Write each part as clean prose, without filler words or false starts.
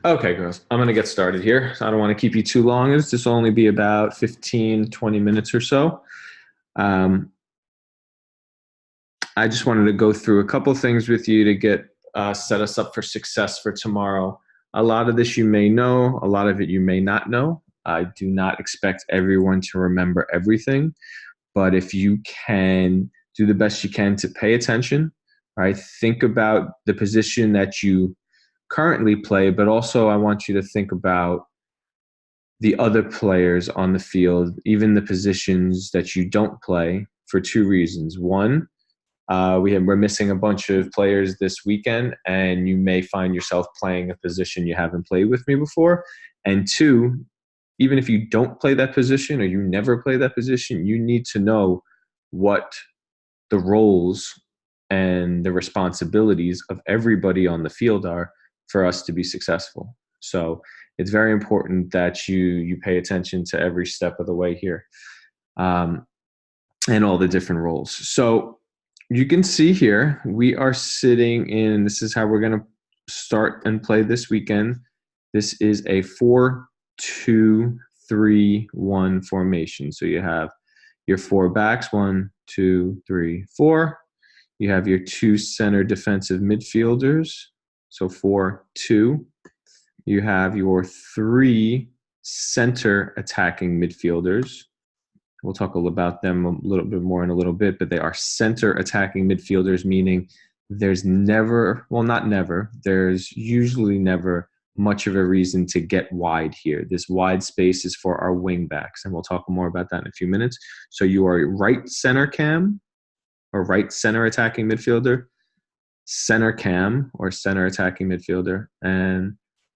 Okay, girls, I'm going to get started here. I don't want to keep you too long. This will only be about 15, 20 minutes or so. Um, I just wanted to go through a couple things with you to get set us up for success for tomorrow. A lot of this you may know, a lot of it you may not know. I do not expect everyone to remember everything, but if you can do the best you can to pay attention, right? Think about the position that you currently play, but also I want you to think about the other players on the field, even the positions that you don't play, for two reasons. One, we're missing a bunch of players this weekend, and you may find yourself playing a position you haven't played with me before. And two, even if you don't play that position or you never play that position, you need to know what the roles and the responsibilities of everybody on the field are for us to be successful. So it's very important that you pay attention to every step of the way here, um, and all the different roles. So you can see here we are sitting in. This is how we're going to start and play this weekend. This is a 4-2-3-1 formation. So you have your four backs, 1, 2, 3, 4. You have your two center defensive midfielders, so 4-2. You have your three center attacking midfielders. We'll talk about them a little bit more in a little bit, but they are center attacking midfielders, meaning there's never, well, not never, there's usually never much of a reason to get wide here. This wide space is for our wing backs, and we'll talk more about that in a few minutes. So you are right center cam or right center attacking midfielder, center cam or center attacking midfielder, and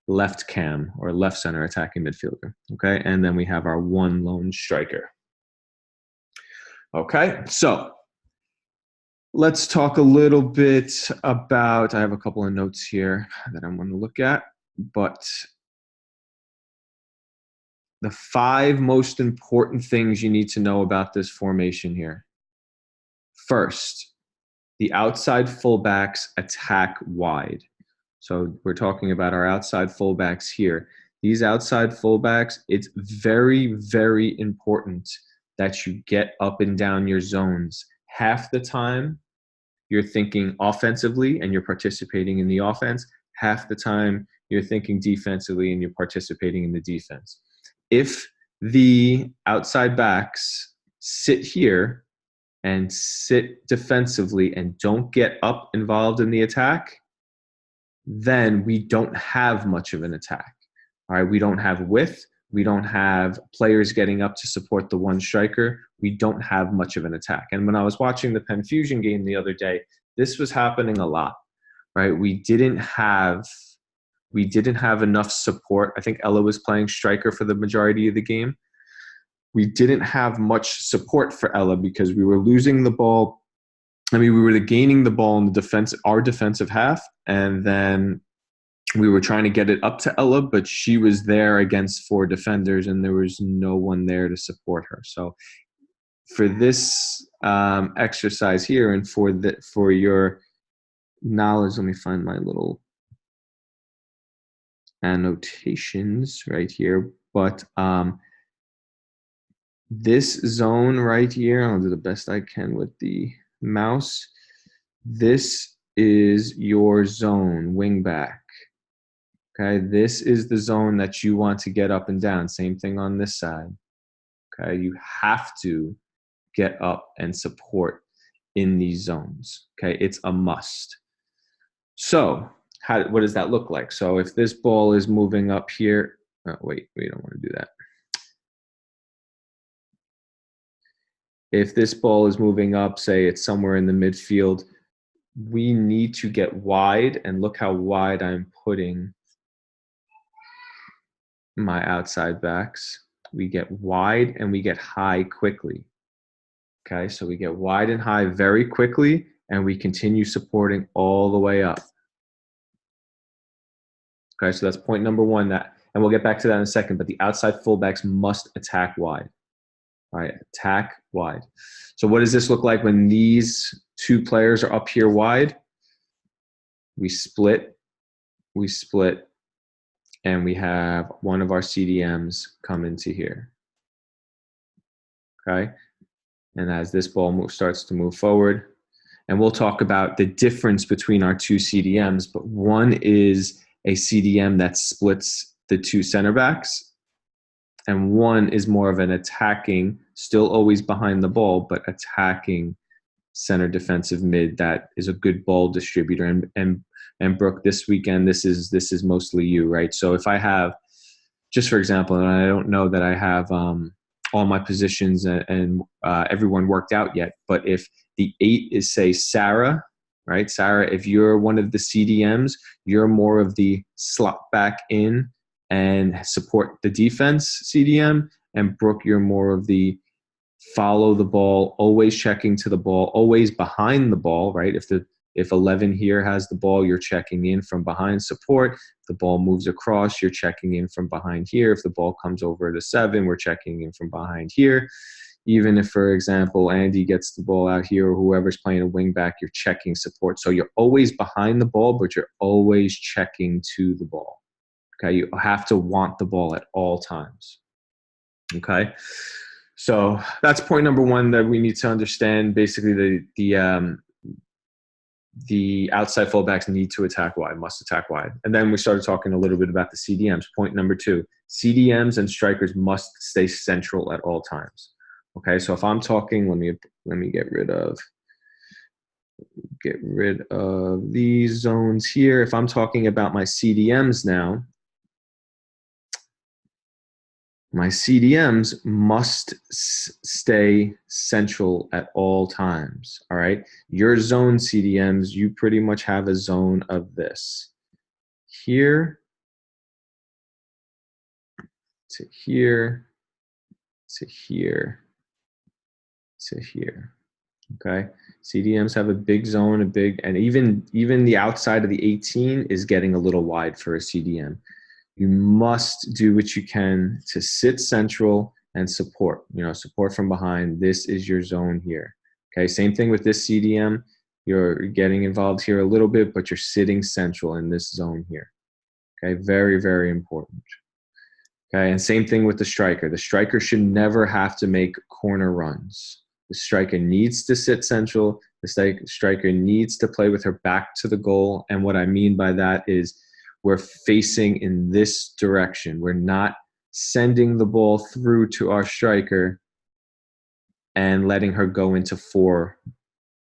left cam or left center attacking midfielder. Okay, and then we have our one lone striker. Okay, so let's talk a little bit about, I have a couple of notes here that I'm going to look at, but the 5 most important things you need to know about this formation here. First, the outside fullbacks attack wide. So we're talking about our outside fullbacks here. These outside fullbacks, it's very, very important that you get up and down your zones. Half the time, you're thinking offensively and you're participating in the offense. Half the time, you're thinking defensively and you're participating in the defense. If the outside backs sit here and sit defensively and don't get up involved in the attack, then we don't have much of an attack. All right, we don't have width. We don't have players getting up to support the one striker. We don't have much of an attack. And when I was watching the Penn Fusion game the other day, this was happening a lot, right? We didn't have enough support. I think Ella was playing striker for the majority of the game. We didn't have much support for Ella because we were losing the ball. I mean, we were gaining the ball in the defense, our defensive half, and then we were trying to get it up to Ella, but she was there against 4 defenders, and there was no one there to support her. So for this exercise here, and for your knowledge, let me find my little annotations right here. But this zone right here, I'll do the best I can with the mouse. This is your zone, wing back. Okay, this is the zone that you want to get up and down. Same thing on this side. Okay, you have to get up and support in these zones. Okay, it's a must. So what does that look like? So if this ball is moving up here, wait, we don't want to do that. If this ball is moving up, say it's somewhere in the midfield, we need to get wide, and look how wide I'm putting my outside backs. We get wide and we get high quickly. Okay, so we get wide and high very quickly, and we continue supporting all the way up. Okay, so that's point number 1. And we'll get back to that in a second, but the outside fullbacks must attack wide. All right, attack wide. So what does this look like when these 2 players are up here wide? We split, and we have one of our CDMs come into here. Okay, and as this ball starts to move forward, and we'll talk about the difference between our two CDMs, but one is a CDM that splits the two center backs, and one is more of an attacking, still always behind the ball, but attacking center defensive mid that is a good ball distributor. And Brooke, this weekend, this is mostly you, right? So if I have, just for example, and I don't know that I have all my positions and everyone worked out yet, but if the 8 is, say, Sarah, right? Sarah, if you're one of the CDMs, you're more of the slot back in and support the defense CDM, and Brooke, you're more of the follow the ball, always checking to the ball, always behind the ball, right? If 11 here has the ball, you're checking in from behind support. If the ball moves across, you're checking in from behind here. If the ball comes over to 7, we're checking in from behind here. Even if, for example, Andy gets the ball out here, or whoever's playing a wing back, you're checking support. So you're always behind the ball, but you're always checking to the ball. Okay, you have to want the ball at all times. Okay, so that's point number 1 that we need to understand. Basically, the outside fullbacks need to attack wide, must attack wide. And then we started talking a little bit about the CDMs. Point number 2, CDMs and strikers must stay central at all times. Okay, so if I'm talking, let me get rid of these zones here. If I'm talking about my CDMs now, my CDMs must stay central at all times, all right? Your zone CDMs, you pretty much have a zone of this. Here to here to here to here, okay? CDMs have a big zone, and even the outside of the 18 is getting a little wide for a CDM. You must do what you can to sit central and support, support from behind. This is your zone here. Okay, same thing with this CDM. You're getting involved here a little bit, but you're sitting central in this zone here. Okay, very, very important. Okay, and same thing with the striker. The striker should never have to make corner runs. The striker needs to sit central. The striker needs to play with her back to the goal. And what I mean by that is, we're facing in this direction. We're not sending the ball through to our striker and letting her go into 4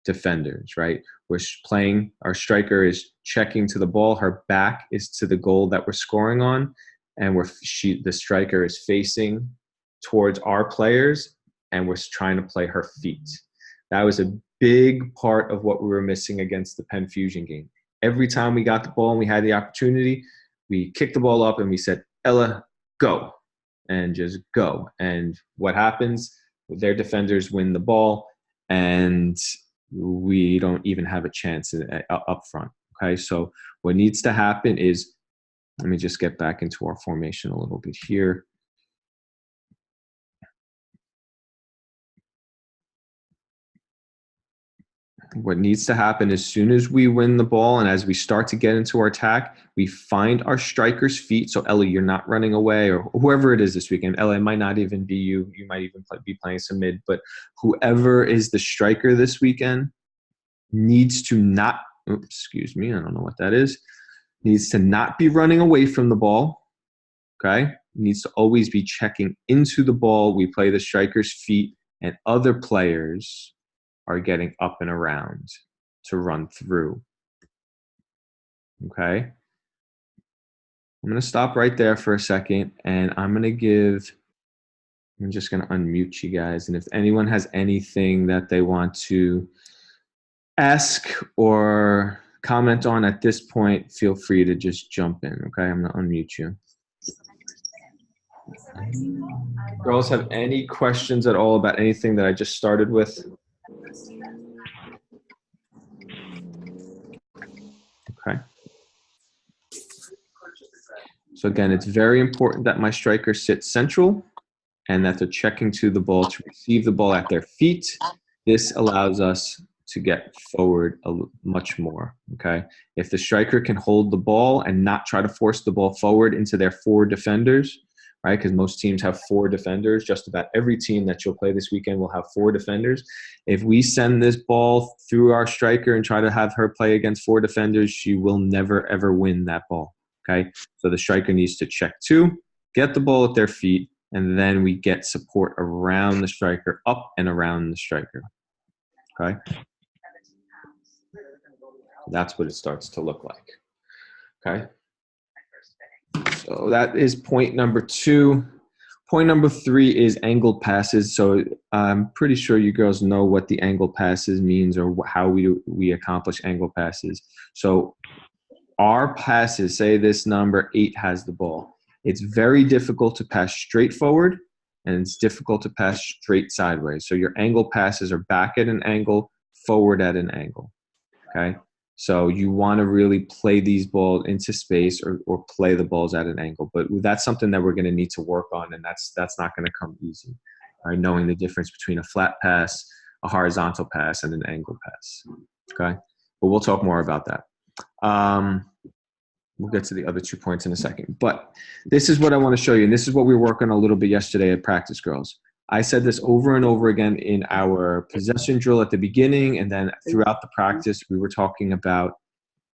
defenders, right? We're playing, our striker is checking to the ball. Her back is to the goal that we're scoring on. And the striker is facing towards our players, and we're trying to play her feet. That was a big part of what we were missing against the Penn Fusion game. Every time we got the ball and we had the opportunity, we kicked the ball up and we said, Ella, go, and just go. And what happens? Their defenders win the ball, and we don't even have a chance up front. Okay, so what needs to happen is, let me just get back into our formation a little bit here. What needs to happen as soon as we win the ball and as we start to get into our attack, we find our striker's feet. So Ellie, you're not running away, or whoever it is this weekend. Ellie, it might not even be you. You might even be playing some mid. But whoever is the striker this weekend needs to not, excuse me, I don't know what that is, needs to not be running away from the ball, okay? Needs to always be checking into the ball. We play the striker's feet, and other players are getting up and around to run through. Okay. I'm going to stop right there for a second, and I'm just going to unmute you guys. And if anyone has anything that they want to ask or comment on at this point, feel free to just jump in. Okay. I'm going to unmute you. Girls, have any questions at all about anything that I just started with? Okay. So again, it's very important that my striker sits central and that they're checking to the ball to receive the ball at their feet. This allows us to get forward much more, okay? If the striker can hold the ball and not try to force the ball forward into their 4 defenders, right? Because most teams have 4 defenders. Just about every team that you'll play this weekend will have 4 defenders. If we send this ball through our striker and try to have her play against 4 defenders, she will never, ever win that ball, okay? So the striker needs to check 2, get the ball at their feet, and then we get support around the striker, up and around the striker, okay? That's what it starts to look like, okay? So that is point number 2. Point number 3 is angled passes. So I'm pretty sure you girls know what the angled passes means or how we accomplish angled passes. So our passes, say this number 8 has the ball. It's very difficult to pass straight forward, and it's difficult to pass straight sideways. So your angled passes are back at an angle, forward at an angle, okay? So you want to really play these balls into space or play the balls at an angle. But that's something that we're going to need to work on, and that's not going to come easy. Right? Knowing the difference between a flat pass, a horizontal pass, and an angle pass. Okay? But we'll talk more about that. We'll get to the other 2 points in a second. But this is what I want to show you, and this is what we were working on a little bit yesterday at practice, girls. I said this over and over again in our possession drill at the beginning, and then throughout the practice, we were talking about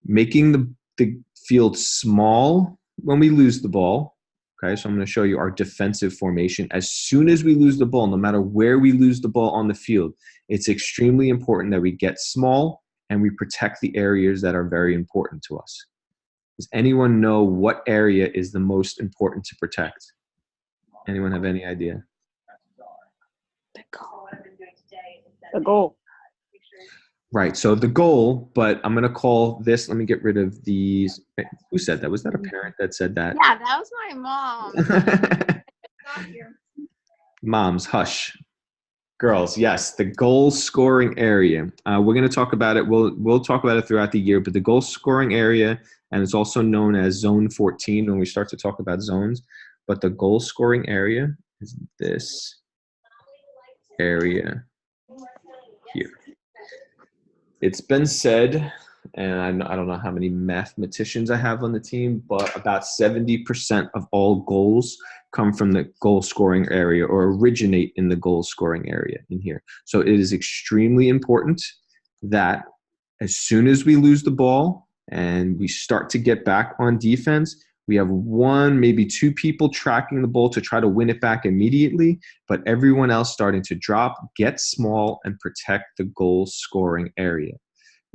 making the field small when we lose the ball. Okay, so I'm going to show you our defensive formation. As soon as we lose the ball, no matter where we lose the ball on the field, it's extremely important that we get small and we protect the areas that are very important to us. Does anyone know what area is the most important to protect? Anyone have any idea? The goal. Right, so the goal, but I'm going to call this, let me get rid of these. Who said that? Was that a parent that said that? Yeah, that was my mom. Moms, hush. Girls, yes, the goal scoring area. We're going to talk about it. We'll talk about it throughout the year, but the goal scoring area, and it's also known as zone 14 when we start to talk about zones, but the goal scoring area is this area here. It's been said, and I don't know how many mathematicians I have on the team, but about 70% of all goals come from the goal scoring area or originate in the goal scoring area in here. So it is extremely important that as soon as we lose the ball and we start to get back on defense, we have 1, maybe 2 people tracking the ball to try to win it back immediately, but everyone else starting to drop, get small, and protect the goal scoring area.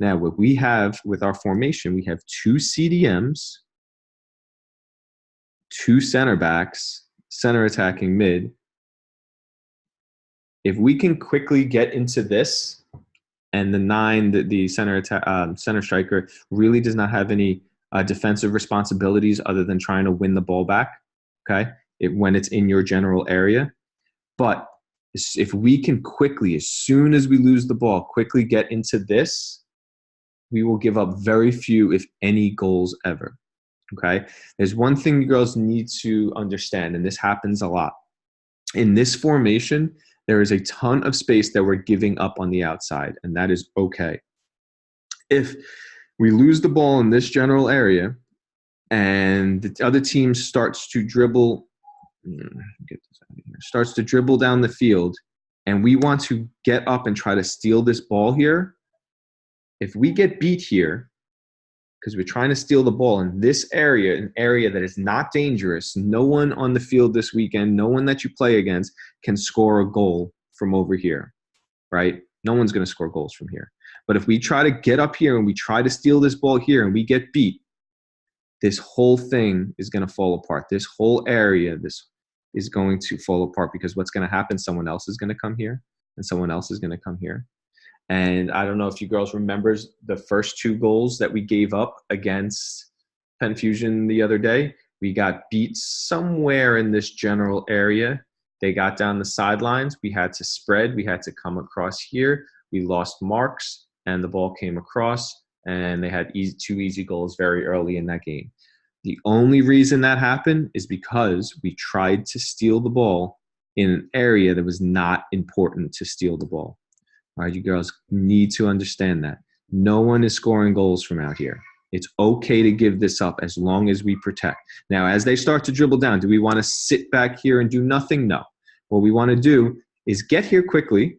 Now, what we have with our formation, we have 2 CDMs, 2 center backs, center attacking mid. If we can quickly get into this, and the 9, the center striker really does not have any defensive responsibilities other than trying to win the ball back, okay, when it's in your general area. But if we can quickly, as soon as we lose the ball, quickly get into this, we will give up very few, if any, goals ever, okay? There's one thing you girls need to understand, and this happens a lot. In this formation, there is a ton of space that we're giving up on the outside, and that is okay. If we lose the ball in this general area and the other team starts to dribble down the field, and we want to get up and try to steal this ball here, if we get beat here, because we're trying to steal the ball in this area, an area that is not dangerous, no one on the field this weekend, no one that you play against can score a goal from over here, right? No one's going to score goals from here. But if we try to get up here and we try to steal this ball here and we get beat, this whole thing is going to fall apart. This whole area, this is going to fall apart, because what's going to happen, someone else is going to come here and someone else is going to come here. And I don't know if you girls remember the first 2 goals that we gave up against Penn Fusion the other day. We got beat somewhere in this general area. They got down the sidelines. We had to spread. We had to come across here. We lost marks, and the ball came across, and they had 2 easy goals very early in that game. The only reason that happened is because we tried to steal the ball in an area that was not important to steal the ball. All right, you girls need to understand that. No one is scoring goals from out here. It's okay to give this up as long as we protect. Now, as they start to dribble down, do we want to sit back here and do nothing? No. What we want to do is get here quickly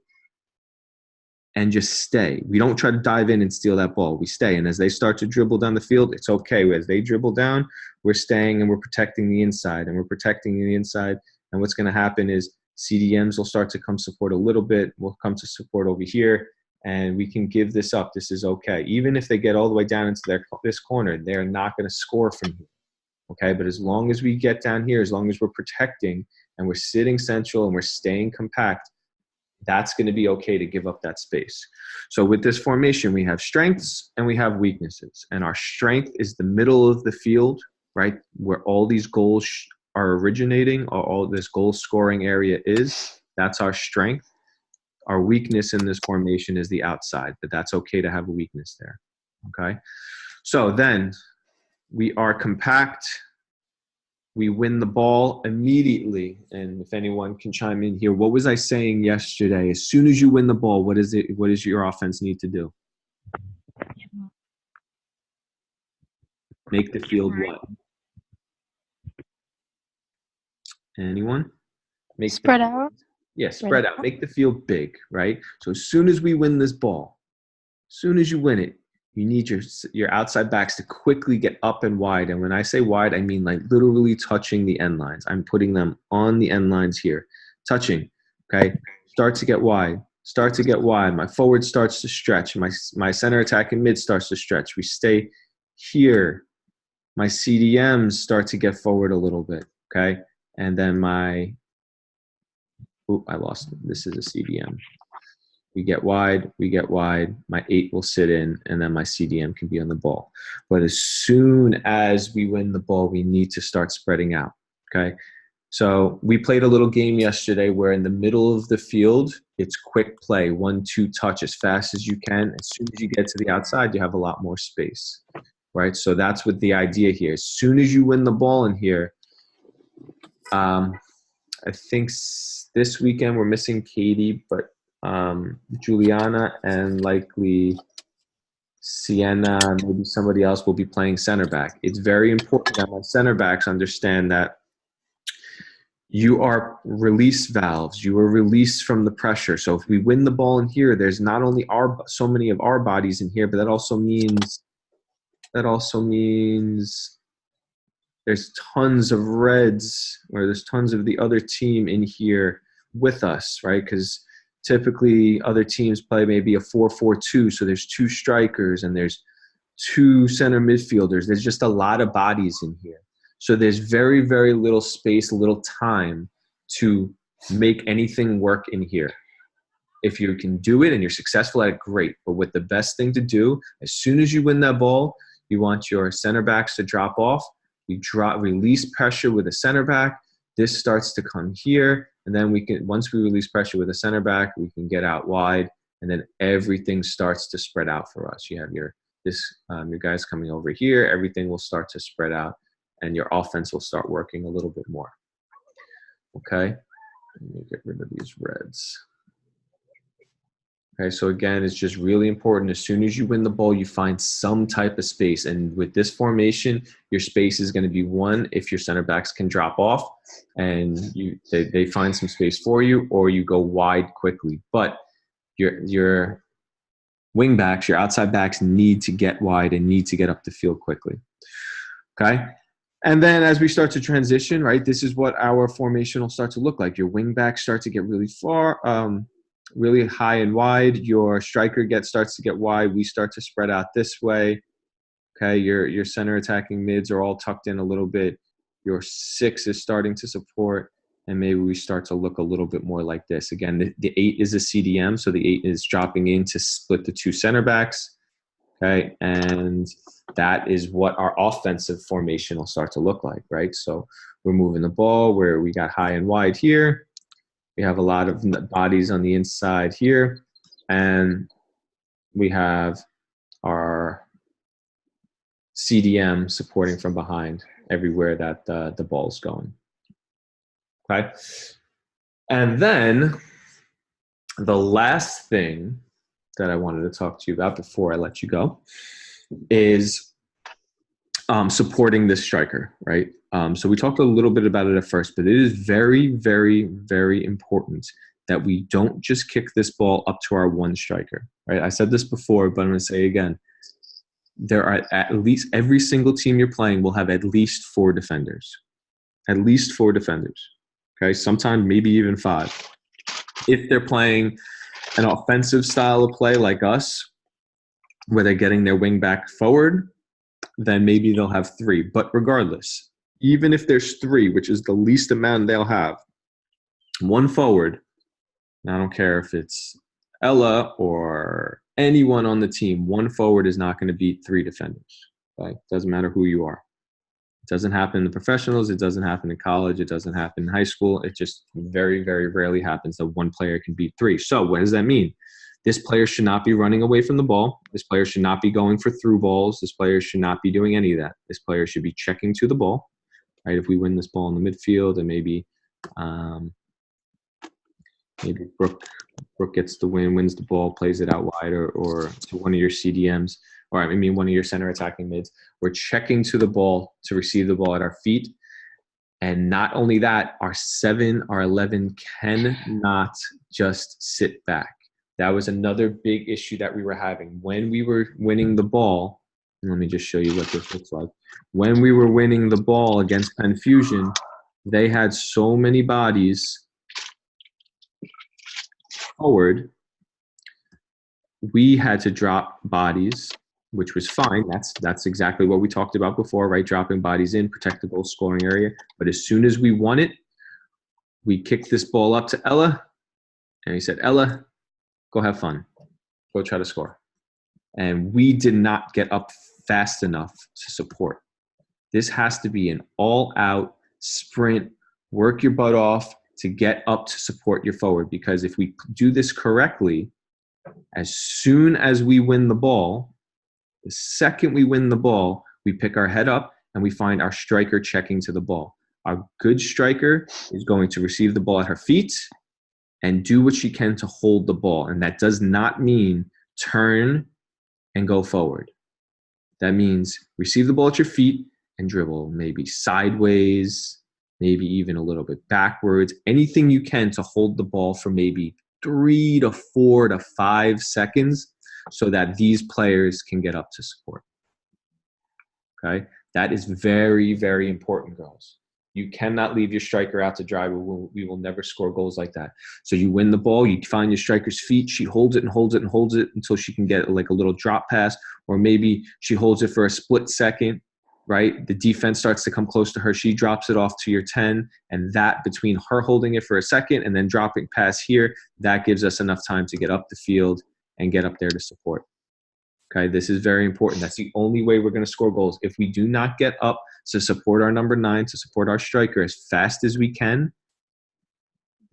and just stay. We don't try to dive in and steal that ball. We stay. And as they start to dribble down the field, it's okay. As they dribble down, we're staying and we're protecting the inside. And we're protecting the inside. And what's going to happen is CDMs will start to come support a little bit. We'll come to support over here. And we can give this up. This is okay. Even if they get all the way down into this corner, they're not going to score from here. Okay, but as long as we get down here, as long as we're protecting and we're sitting central and we're staying compact, that's going to be okay to give up that space. So with this formation, we have strengths and we have weaknesses. And our strength is the middle of the field, right, where all these goals are originating, or all this goal scoring area is. That's our strength. Our weakness in this formation is the outside, but that's okay to have a weakness there. Okay, so then we are compact. We win the ball immediately. And if anyone can chime in here, what was I saying yesterday? As soon as you win the ball, what does your offense need to do? Make the field what? Anyone? Spread out. Yeah, spread out. Make the field big, right? So as soon as we win this ball, as soon as you win it, you need your outside backs to quickly get up and wide. And when I say wide, I mean like literally touching the end lines. I'm putting them on the end lines here. Touching, okay? Start to get wide. Start to get wide. My forward starts to stretch. My center attack and mid starts to stretch. We stay here. My CDMs start to get forward a little bit, okay? And then I lost it. This is a CDM. We get wide, my 8 will sit in, and then my CDM can be on the ball. But as soon as we win the ball, we need to start spreading out, okay? So we played a little game yesterday where in the middle of the field, it's quick play, 1-2 touch as fast as you can. As soon as you get to the outside, you have a lot more space, right? So that's what the idea here. As soon as you win the ball in here, I think this weekend we're missing Katie, but Juliana and likely Sienna, maybe somebody else will be playing center back. It's very important that my center backs understand that you are release valves. You are released from the pressure. So if we win the ball in here, there's not only so many of our bodies in here, but that also means there's tons of reds, or there's tons of the other team in here with us, right? Because typically other teams play maybe a 4-4-2, so there's 2 strikers and there's 2 center midfielders. There's just a lot of bodies in here. So there's very, very little space, little time to make anything work in here. If you can do it and you're successful at it, great. But what the best thing to do, as soon as you win that ball, you want your center backs to drop off. You release pressure with a center back. This starts to come here. And then once we release pressure with a center back, we can get out wide. And then everything starts to spread out for us. You have your guys coming over here. Everything will start to spread out. And your offense will start working a little bit more. Okay? Let me get rid of these reds. Okay, so again, it's just really important. As soon as you win the ball, you find some type of space. And with this formation, your space is going to be 1 if your center backs can drop off and they find some space for you, or you go wide quickly. But your wing backs, your outside backs need to get wide and need to get up the field quickly. Okay? And then as we start to transition, right, this is what our formation will start to look like. Your wing backs start to get really far, really high and wide. Your striker starts to get wide. We start to spread out this way. Okay, your center attacking mids are all tucked in a little bit. Your 6 is starting to support, and maybe we start to look a little bit more like this. Again, the 8 is a CDM, so the 8 is dropping in to split the 2 center backs. Okay, and that is what our offensive formation will start to look like, right? So we're moving the ball where we got high and wide here. We have a lot of bodies on the inside here, and we have our CDM supporting from behind everywhere that the ball's going. Okay, and then the last thing that I wanted to talk to you about before I let you go is supporting this striker, right? So we talked a little bit about it at first, but it is very, very, very important that we don't just kick this ball up to our one striker, right? I said this before, but I'm going to say it again. There are at least every single team you're playing will have at least 4 defenders. At least 4 defenders. Okay, sometimes maybe even 5. If they're playing an offensive style of play like us, where they're getting their wing back forward, then maybe they'll have 3. But regardless, even if there's 3, which is the least amount they'll have, 1 forward, I don't care if it's Ella or anyone on the team, 1 forward is not going to beat 3 defenders. Okay? Doesn't matter who you are. It doesn't happen in the professionals. It doesn't happen in college. It doesn't happen in high school. It just very, very rarely happens that 1 player can beat 3. So what does that mean? This player should not be running away from the ball. This player should not be going for through balls. This player should not be doing any of that. This player should be checking to the ball. Right? If we win this ball in the midfield and maybe Brooke gets the win, wins the ball, plays it out wide or to one of your CDMs, or I mean one of your center attacking mids. We're checking to the ball to receive the ball at our feet. And not only that, our 7, our 11 cannot just sit back. That was another big issue that we were having. When we were winning the ball, let me just show you what this looks like. When we were winning the ball against Penn Fusion, they had so many bodies forward. We had to drop bodies, which was fine. That's exactly what we talked about before, right? Dropping bodies in, protect the goal scoring area. But as soon as we won it, we kicked this ball up to Ella, and he said, Ella, go have fun. Go try to score. And we did not get up fast enough to support. This has to be an all-out sprint, work your butt off to get up to support your forward. Because if we do this correctly, as soon as we win the ball, the second we win the ball, we pick our head up and we find our striker checking to the ball. Our good striker is going to receive the ball at her feet and do what she can to hold the ball. And that does not mean turn and go forward. That means receive the ball at your feet and dribble maybe sideways, maybe even a little bit backwards, anything you can to hold the ball for maybe 3 to 4 to 5 seconds so that these players can get up to support. Okay? That is very, very important, girls. You cannot leave your striker out to dry. We will never score goals like that. So you win the ball, you find your striker's feet, she holds it and holds it and holds it until she can get like a little drop pass, or maybe she holds it for a split second, right? The defense starts to come close to her. She drops it off to your 10, and that between her holding it for a second and then dropping pass here, that gives us enough time to get up the field and get up there to support. Okay, this is very important. That's the only way we're going to score goals. If we do not get up to support our number 9, to support our striker as fast as we can,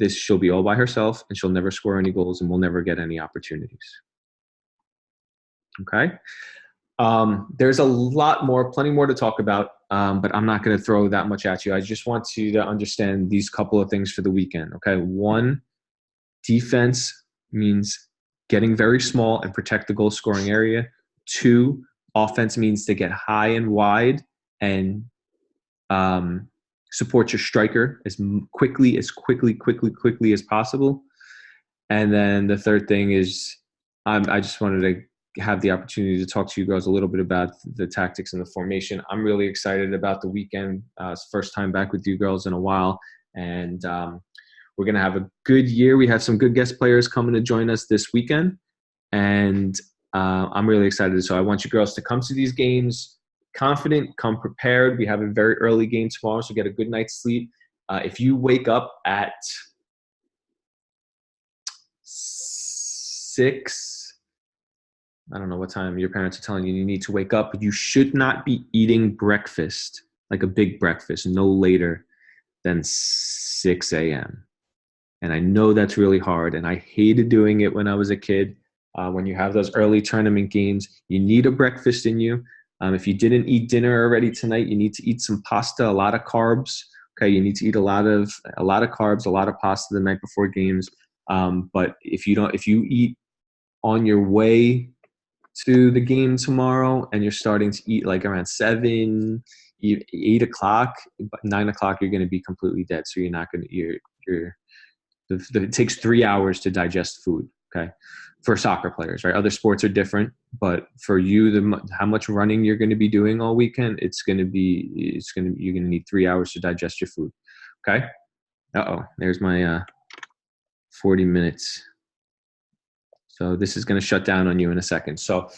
she'll be all by herself and she'll never score any goals and we'll never get any opportunities. Okay? There's a lot more, plenty more to talk about, but I'm not going to throw that much at you. I just want you to understand these couple of things for the weekend. Okay? 1, defense means getting very small and protect the goal scoring area. 2, offense means to get high and wide and support your striker as quickly as possible. And then the third thing is I just wanted to have the opportunity to talk to you girls a little bit about the tactics and the formation. I'm really excited about the weekend. It's the first time back with you girls in a while. And we're going to have a good year. We have some good guest players coming to join us this weekend. And I'm really excited. So I want you girls to come to these games confident, come prepared. We have a very early game tomorrow, so get a good night's sleep. If you wake up at 6, I don't know what time your parents are telling you need to wake up, but you should not be eating breakfast, like a big breakfast, no later than 6 a.m. And I know that's really hard, and I hated doing it when I was a kid. When you have those early tournament games, you need a breakfast in you. If you didn't eat dinner already tonight, you need to eat some pasta, a lot of carbs. Okay, you need to eat a lot of carbs, a lot of pasta the night before games. But if you eat on your way to the game tomorrow and you're starting to eat like around 7, 8 o'clock, but 9 o'clock you're going to be completely dead. So you're not going to, it takes 3 hours to digest food. Okay. For soccer players, right? Other sports are different, but for you, how much running you're going to be doing all weekend, you're going to need 3 hours to digest your food. Okay. There's my 40 minutes. So this is going to shut down on you in a second. So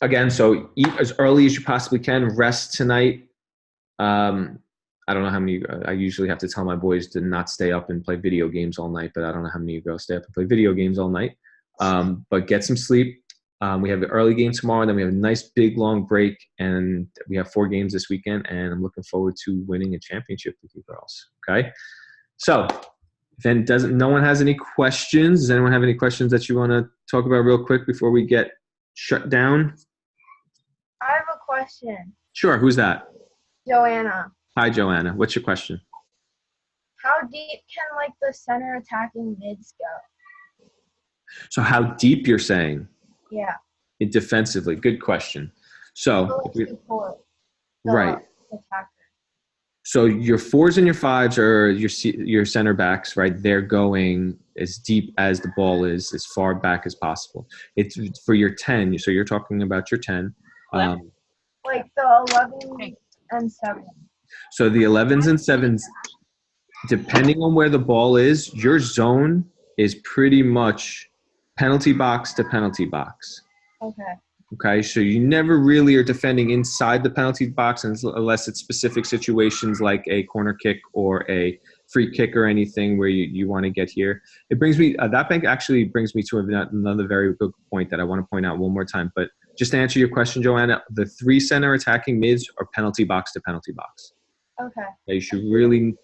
again, so eat as early as you possibly can. Rest tonight. I don't know how many. I usually have to tell my boys to not stay up and play video games all night, but I don't know how many of you girls stay up and play video games all night. But get some sleep. We have the early game tomorrow, and then we have a nice big long break, and we have 4 games this weekend, and I'm looking forward to winning a championship with you girls. Okay. So if no one has any questions, does anyone have any questions that you want to talk about real quick before we get shut down? I have a question. Sure. Who's that? Joanna. Hi, Joanna. What's your question? How deep can the center attacking mids go? So how deep you're saying? Yeah. Defensively. Good question. So right. Attacker. So your 4s and your 5s are your center backs, right? They're going as deep as the ball is, as far back as possible. It's for your 10. So you're talking about your 10. Like the 11 and 7. So the 11s and 7s, depending on where the ball is, your zone is pretty much penalty box to penalty box. Okay, so you never really are defending inside the penalty box unless it's specific situations like a corner kick or a free kick or anything where you want to get here. It brings me, that bank actually brings me to another very good point that I want to point out one more time. But just to answer your question, Joanna, the 3 center attacking mids are penalty box to penalty box. Okay. They should really,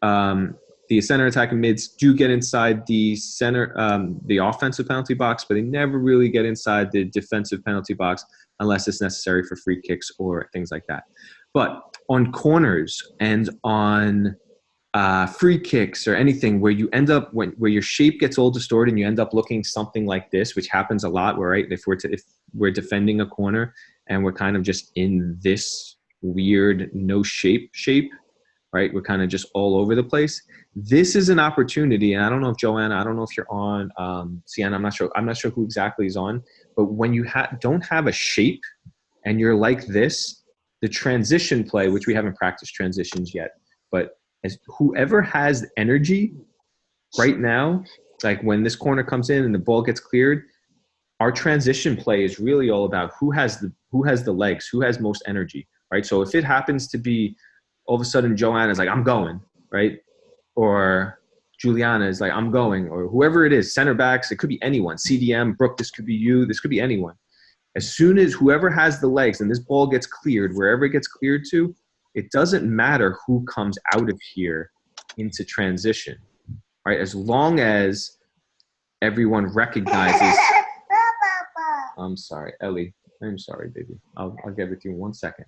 the center attacking mids do get inside the center, the offensive penalty box, but they never really get inside the defensive penalty box unless it's necessary for free kicks or things like that. But on corners and on free kicks or anything where you end up where your shape gets all distorted and you end up looking something like this, which happens a lot, where right, if we're defending a corner and we're kind of just in this weird no shape, right? We're kind of just all over the place. This is an opportunity, and I don't know if Joanna, I don't know if you're on Sienna, I'm not sure who exactly is on, but when you don't have a shape and you're like this, the transition play, which we haven't practiced transitions yet, but as whoever has energy right now, like when this corner comes in and the ball gets cleared, our transition play is really all about who has the legs, who has most energy, right? So if it happens to be all of a sudden Joanna's like, I'm going, right? Or Juliana is like, I'm going, or whoever it is, center backs, it could be anyone, CDM, Brooke, this could be you, this could be anyone. As soon as whoever has the legs and this ball gets cleared, wherever it gets cleared to, it doesn't matter who comes out of here into transition, right? As long as everyone recognizes. I'm sorry, Ellie. I'm sorry, baby. I'll get with you in 1 second.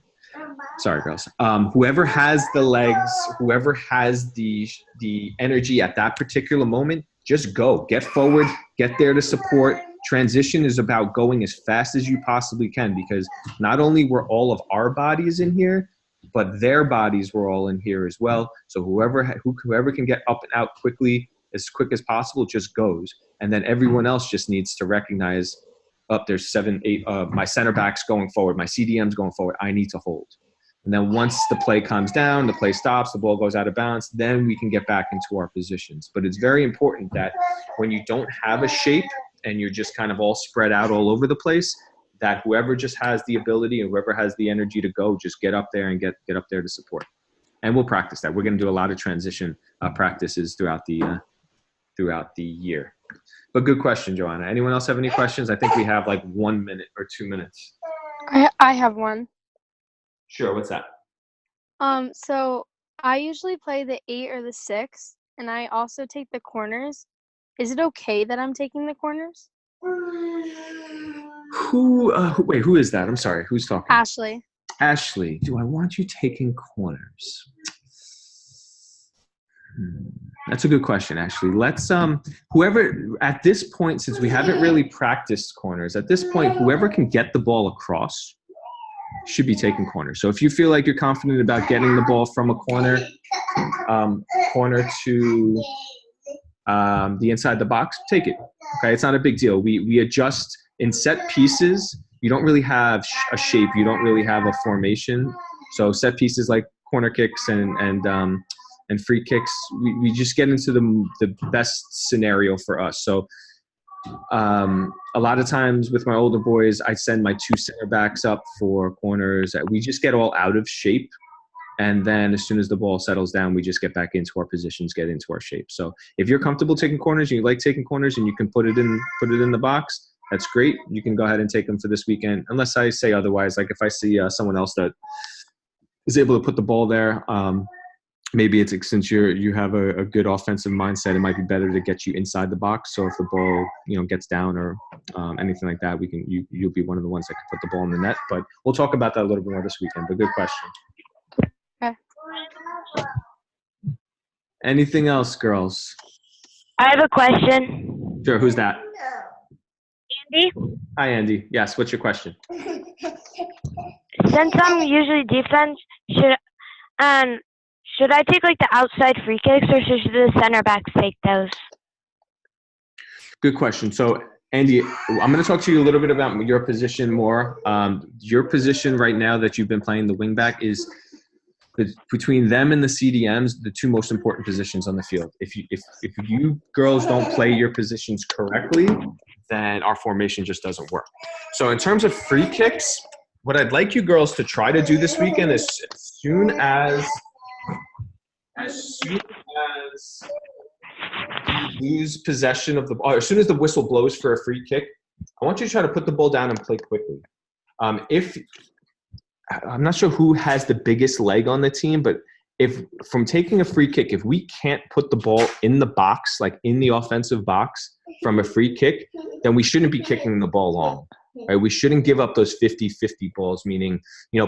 Sorry, girls. Whoever has the legs, whoever has the energy at that particular moment, just go. Get forward. Get there to support. Transition is about going as fast as you possibly can, because not only were all of our bodies in here, but their bodies were all in here as well. So whoever can get up and out quickly, as quick as possible, just goes. And then everyone else just needs to recognize, there's 7, 8, my center back's going forward, my CDM's going forward, I need to hold. And then once the play comes down, the play stops, the ball goes out of bounds, then we can get back into our positions. But it's very important that when you don't have a shape and you're just kind of all spread out all over the place, that whoever just has the ability and whoever has the energy to go, just get up there and get up there to support. And we'll practice that. We're going to do a lot of transition practices throughout the year. But good question, Joanna. Anyone else have any questions? I think we have like 1 minute or 2 minutes. I have one. Sure. What's that? So I usually play the 8 or the 6, and I also take the corners. Is it okay that I'm taking the corners? Who is that? I'm sorry. Who's talking? Ashley. Ashley, do I want you taking corners? That's a good question, actually. Let's whoever at this point, since we haven't really practiced corners, at this point, whoever can get the ball across should be taking corners. So if you feel like you're confident about getting the ball from a corner to the inside the box, take it. Okay, it's not a big deal. We adjust in set pieces. You don't really have a shape. You don't really have a formation. So set pieces like corner kicks and free kicks, we just get into the best scenario for us. So a lot of times with my older boys, I send my 2 center backs up for corners. We just get all out of shape. And then as soon as the ball settles down, we just get back into our positions, get into our shape. So if you're comfortable taking corners and you like taking corners and you can put it in the box, that's great. You can go ahead and take them for this weekend, unless I say otherwise. Like if I see someone else that is able to put the ball there, maybe it's since you have a good offensive mindset, it might be better to get you inside the box. So if the ball gets down or anything like that, you'll be one of the ones that can put the ball in the net. But we'll talk about that a little bit more this weekend. But good question. Okay. Anything else, girls? I have a question. Sure. Who's that? Andy, Hi, Andy. Yes. What's your question? since I'm usually defense, should I take like the outside free kicks or should the center backs take those? Good question. So, Andy, I'm going to talk to you a little bit about your position more. Your position right now that you've been playing, the wingback, is between them and the CDMs, the 2 most important positions on the field. If you girls don't play your positions correctly, then our formation just doesn't work. So in terms of free kicks, what I'd like you girls to try to do this weekend is as soon as you lose possession of the ball, as soon as the whistle blows for a free kick, I want you to try to put the ball down and play quickly. I'm not sure who has the biggest leg on the team, but if from taking a free kick, if we can't put the ball in the box, like in the offensive box from a free kick, then we shouldn't be kicking the ball long. Right? We shouldn't give up those 50-50 balls, meaning,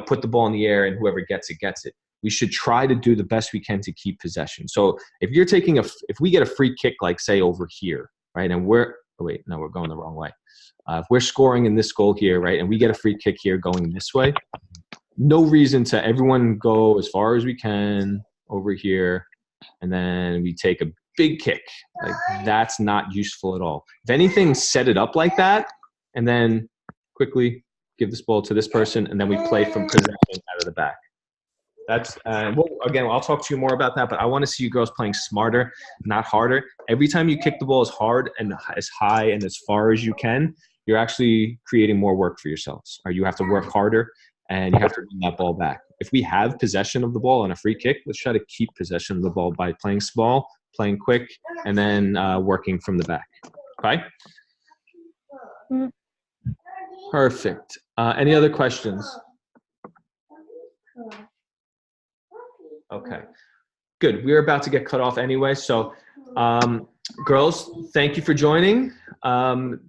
put the ball in the air and whoever gets it, gets it. We should try to do the best we can to keep possession. So if you're taking if we get a free kick, like say over here, right? And we're going the wrong way. If we're scoring in this goal here, right? And we get a free kick here going this way, no reason to everyone go as far as we can over here. And then we take a big kick. Like that's not useful at all. If anything, set it up like that and then quickly give this ball to this person. And then we play from possession out of the back. That's again, I'll talk to you more about that, but I want to see you girls playing smarter, not harder. Every time you kick the ball as hard and as high and as far as you can, you're actually creating more work for yourselves. Or you have to work harder and you have to win that ball back. If we have possession of the ball on a free kick, let's try to keep possession of the ball by playing small, playing quick, and then working from the back. Okay? Perfect. Any other questions? Okay, good. We're about to get cut off anyway. So, girls, thank you for joining. I'm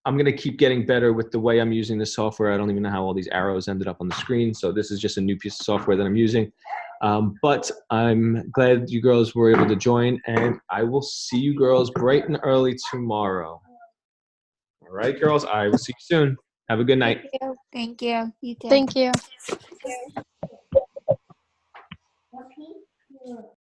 going to keep getting better with the way I'm using this software. I don't even know how all these arrows ended up on the screen. So this is just a new piece of software that I'm using. But I'm glad you girls were able to join, and I will see you girls bright and early tomorrow. All right, girls, I will see you soon. Have a good night. Thank you. You too. Thank you. Okay.